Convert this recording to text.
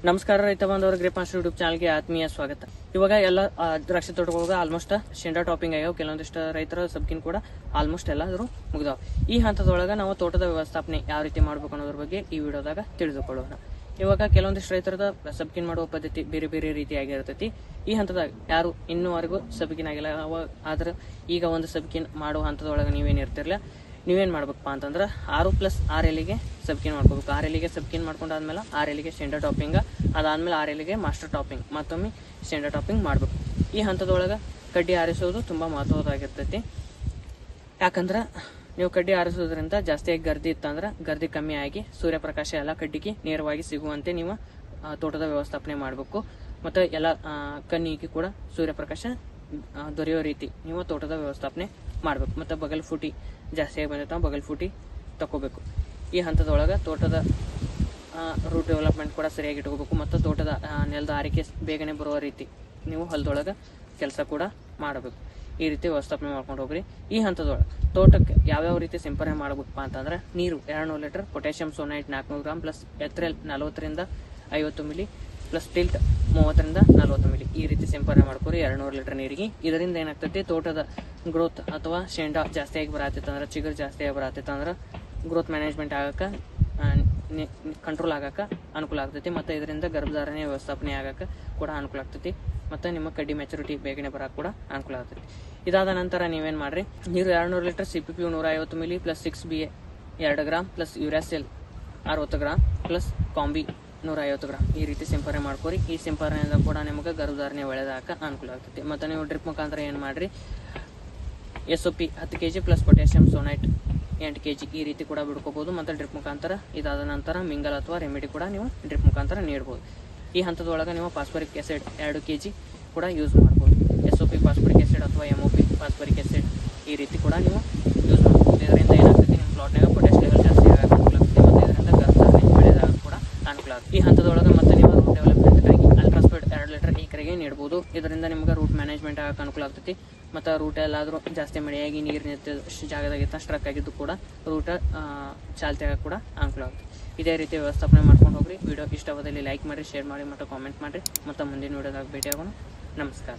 ನಮಸ್ಕಾರ ರೈತ ಬಾಂಧವರ ಗ್ರೇಪ್ ಮಾಸ್ಟರ್ ಯೂಟ್ಯೂಬ್ ಚಾನಲ್ಗೆ ಆತ್ಮೀಯ ಸ್ವಾಗತ. ಇವಾಗ ಎಲ್ಲ ದ್ರಾಕ್ಷಿ ತೋಟಗಳಿಗೆ ಆಲ್ಮೋಸ್ಟ್ ಶೇಂಡಾ ಟಾಪಿಂಗ್ ಆಗ್ಯಾವ. ಕೆಲವೊಂದಿಷ್ಟು ರೈತರ ಸಬ್ಕಿನ್ ಕೂಡ ಆಲ್ಮೋಸ್ಟ್ ಎಲ್ಲಾದರೂ ಮುಗಿದಾವ. ಈ ಹಂತದೊಳಗೆ ನಾವು ತೋಟದ ವ್ಯವಸ್ಥಾಪನೆ ಯಾವ ರೀತಿ ಮಾಡಬೇಕು ಅನ್ನೋದ್ರ ಬಗ್ಗೆ ಈ ವಿಡಿಯೋದಾಗ ತಿಳಿದುಕೊಳ್ಳೋಣ. ಇವಾಗ ಕೆಲವೊಂದಿಷ್ಟು ರೈತರದ ಸಬ್ಕಿನ್ ಮಾಡುವ ಪದ್ಧತಿ ಬೇರೆ ಬೇರೆ ರೀತಿಯಾಗಿರ್ತೈತಿ. ಈ ಹಂತದಾಗ ಯಾರು ಇನ್ನೂವರೆಗೂ ಸಬ್ಕಿನ್ ಆಗಿಲ್ಲ, ಆದ್ರೆ ಈಗ ಒಂದು ಸಬ್ಕಿನ್ ಮಾಡೋ ಹಂತದೊಳಗೆ ನೀವೇನಿರ್ತಿರ್ಲಿಲ್ಲ, ನೀವೇನ್ ಮಾಡ್ಬೇಕಪ್ಪ ಅಂತಂದ್ರೆ 6+6 ಎಲೆಗೆ ಸಬ್ಕಿನ್ ಮಾಡ್ಕೋಬೇಕು. 6 ಎಲೆಗೆ ಸಬ್ಕಿನ್ ಮಾಡ್ಕೊಂಡಾದ್ಮೇಲೆ 6 ಎಲೆಗೆ ಶೇಂಡಾ ಟಾಪಿಂಗ್, ಅದಾದ್ಮೇಲೆ 6 ಎಲೆಗೆ ಮಾಸ್ಟರ್ ಟಾಪಿಂಗ್, ಮತ್ತೊಮ್ಮೆ ಶೇಂಡಾ ಟಾಪಿಂಗ್ ಮಾಡ್ಬೇಕು. ಈ ಹಂತದೊಳಗೆ ಕಡ್ಡಿ ಆರಿಸೋದು ತುಂಬಾ ಮಹತ್ವದಾಗಿರ್ತೈತಿ. ಯಾಕಂದ್ರೆ ನೀವು ಕಡ್ಡಿ ಆರಿಸೋದ್ರಿಂದ ಜಾಸ್ತಿಯಾಗಿ ಗರ್ದಿ ಇತ್ತಂದ್ರೆ ಗರ್ದಿ ಕಮ್ಮಿ ಆಗಿ ಸೂರ್ಯಪ್ರಕಾಶ ಎಲ್ಲ ಕಡ್ಡಿಗೆ ನೇರವಾಗಿ ಸಿಗುವಂತೆ ನೀವು ತೋಟದ ವ್ಯವಸ್ಥಾಪನೆ ಮಾಡಬೇಕು. ಮತ್ತೆ ಎಲ್ಲ ಕಣ್ಣಿಗೆ ಕೂಡ ಸೂರ್ಯಪ್ರಕಾಶ ದೊರೆಯೋ ರೀತಿ ನೀವು ತೋಟದ ವ್ಯವಸ್ಥಾಪನೆ ಮಾಡಬೇಕು. ಮತ್ತೆ ಬಗಲ್ ಫುಟಿ ಜಾಸ್ತಿಯಾಗಿ ಬಂದಿರ್ತಾವ, ಬಗಲ್ ಫುಟಿ ತಗೋಬೇಕು. ಈ ಹಂತದೊಳಗೆ ತೋಟದ ರೂಟ್ ಡೆವಲಪ್ಮೆಂಟ್ ಕೂಡ ಸರಿಯಾಗಿ ಇಟ್ಕೋಬೇಕು. ಮತ್ತು ತೋಟದ ನೆಲದ ಆರೈಕೆ ಬೇಗನೆ ಬರುವ ರೀತಿ ನೀವು ಹೊಲದೊಳಗೆ ಕೆಲಸ ಕೂಡ ಮಾಡಬೇಕು. ಈ ರೀತಿ ವ್ಯವಸ್ಥಾಪನೆ ಮಾಡ್ಕೊಂಡು ಹೋಗ್ರಿ. ಈ ಹಂತದೊಳಗೆ ತೋಟಕ್ಕೆ ಯಾವ್ಯಾವ ರೀತಿ ಸಿಂಪರಣೆ ಮಾಡಬೇಕಪ್ಪ ಅಂತಂದ್ರೆ ನೀರು 200 litre, potassium schoenite 400 gram plus Ethrel 40ರಿಂದ 50 ಮಿಲಿ ಪ್ಲಸ್ ಟಿಲ್ಟ್ 30ರಿಂದ 40 ಮಿಲಿ ಈ ರೀತಿ ಸಿಂಪರಣೆ ಮಾಡ್ಕೊರಿ 200 ಲೀಟರ್ ನೀರಿಗೆ. ಇದರಿಂದ ಏನಾಗ್ತೈತಿ, ತೋಟದ ಗ್ರೋತ್ ಅಥವಾ ಶೇಂಡಾ ಜಾಸ್ತಿಯಾಗಿ ಬರತ್ತಿತ್ತಂದ್ರೆ, ಚಿಗುರು ಜಾಸ್ತಿಯಾಗಿ ಬರತ್ತಿತ್ತಂದ್ರೆ ಗ್ರೋತ್ ಮ್ಯಾನೇಜ್ಮೆಂಟ್ ಆಗಕ್ಕೆ, ಕಂಟ್ರೋಲ್ ಆಗಕ್ಕೆ ಅನುಕೂಲ ಆಗ್ತೈತಿ. ಮತ್ತು ಇದರಿಂದ ಗರ್ಭಧಾರಣೆ ವ್ಯವಸ್ಥಾಪನೆ ಆಗಕ್ಕೆ ಕೂಡ ಅನುಕೂಲ ಆಗ್ತೈತಿ. ಮತ್ತು ನಿಮ್ಮ ಕಡ್ಡಿ ಮೆಚುರಿಟಿ ಬೇಗನೆ ಬರಕ್ಕೆ ಕೂಡ ಅನುಕೂಲ ಆಗ್ತೈತಿ. ಇದಾದ ನಂತರ ನೀವೇನು ಮಾಡ್ರಿ, ನೀರು 200 litre, CPP 150 milli plus 6BA 2 gram plus ಯೂರಾಸೆಲ್ 60 ಗ್ರಾಮ್ ಪ್ಲಸ್ ಕಾಂಬಿ 150 ಗ್ರಾಮ್ ಈ ರೀತಿ ಸಿಂಪರಣೆ ಮಾಡ್ಕೋರಿ. ಈ ಸಿಂಪರಣೆಯಿಂದ ಕೂಡ ನಿಮಗೆ ಗರ್ಭಧಾರಣೆ ಒಳ್ಳೆದಾಕ ಅನುಕೂಲ ಆಗ್ತೈತಿ. ಮತ್ತು ನೀವು ಡ್ರಿಪ್ ಮುಖಾಂತರ ಏನು ಮಾಡ್ರಿ, SOP 10 kg plus potassium schoenite 8 kg ಈ ರೀತಿ ಕೂಡ ಬಿಡ್ಕೋಬಹುದು. ಮತ್ತು ಡ್ರಿಪ್ ಮುಖಾಂತರ ಇದಾದ ನಂತರ ಮಿಂಗಲ್ ಅಥವಾ ರೆಮಿಡಿ ಕೂಡ ನೀವು ಡ್ರಿಪ್ ಮುಖಾಂತರ ನೀಡಬಹುದು. ಈ ಹಂತದೊಳಗೆ ನೀವು ಫಾಸ್ಫರಿಕ್ ಆಸಿಡ್ 2 kg ಕೂಡ ಯೂಸ್ ಮಾಡ್ಬೋದು. SOP ಫಾಸ್ಫರಿಕ್ ಆಸಿಡ್ ಅಥವಾ MOP ಫಾಸ್ಫರಿಕ್ ಆಸಿಡ್ ಈ ರೀತಿ ಕೂಡ ನೀವು ಯೂಸ್ ಮಾಡ್ಬೋದು. ಇದರಿಂದ ಏನಾಗ್ತೈತಿ, ನಿಮ್ಮ ಪ್ಲಾಟ್ನಾಗ ಪೊಟ್ಯಾಷ್ ಲೆವೆಲ್ ಜಾಸ್ತಿ ಆಗಕ್ಕೆ ಅನುಕೂಲ ಆಗ್ತದೆ. ಮತ್ತು ಇದರಿಂದ ಗರ್ಭಧಾರಣೆ ಬೆಳೆದಾಗ ಕೂಡ ಅನುಕೂಲ ಆಗುತ್ತೆ. ಈ ಹಂತದೊಳಗೆ ಮತ್ತೆ ನೀವು ರೂಟ್ ಡೆವಲಪ್ಮೆಂಟ್ಗಾಗಿ ಅಲ್ಟ್ರಾಸ್ಪೀಡ್ 2 ಲೀಟರ್ ಎಕರೆಗೆ ನೀಡಬಹುದು. ಇದರಿಂದ ನಿಮ್ಗೆ ರೂಟ್ ಮ್ಯಾನೇಜ್ಮೆಂಟ್ ಆಗಕ್ಕೆ ಅನುಕೂಲ ಆಗ್ತೈತಿ. ಮತ್ತು ರೂಟ್ ಎಲ್ಲಾದರೂ ಜಾಸ್ತಿ ಮಳೆಯಾಗಿ ನೀರು ನಿಂತ ಜಾಗದಾಗಿತ್ತ ಸ್ಟ್ರಕ್ ಆಗಿದ್ದು ಕೂಡ ರೂಟ್ ಚಾಲ್ತಿ ಆಗಕ್ಕೆ ಕೂಡ ಅನುಕೂಲ ಆಗುತ್ತೆ. ಇದೇ ರೀತಿ ವ್ಯವಸ್ಥಾಪನೆ ಮಾಡ್ಕೊಂಡು ಹೋಗ್ರಿ. ವಿಡಿಯೋ ಇಷ್ಟವಾದಲ್ಲಿ ಲೈಕ್ ಮಾಡಿ, ಶೇರ್ ಮಾಡಿ ಮತ್ತು ಕಾಮೆಂಟ್ ಮಾಡಿರಿ. ಮತ್ತು ಮುಂದಿನ ವಿಡಿಯೋದಾಗ ಭೇಟಿಯಾಗೋಣ. ನಮಸ್ಕಾರ.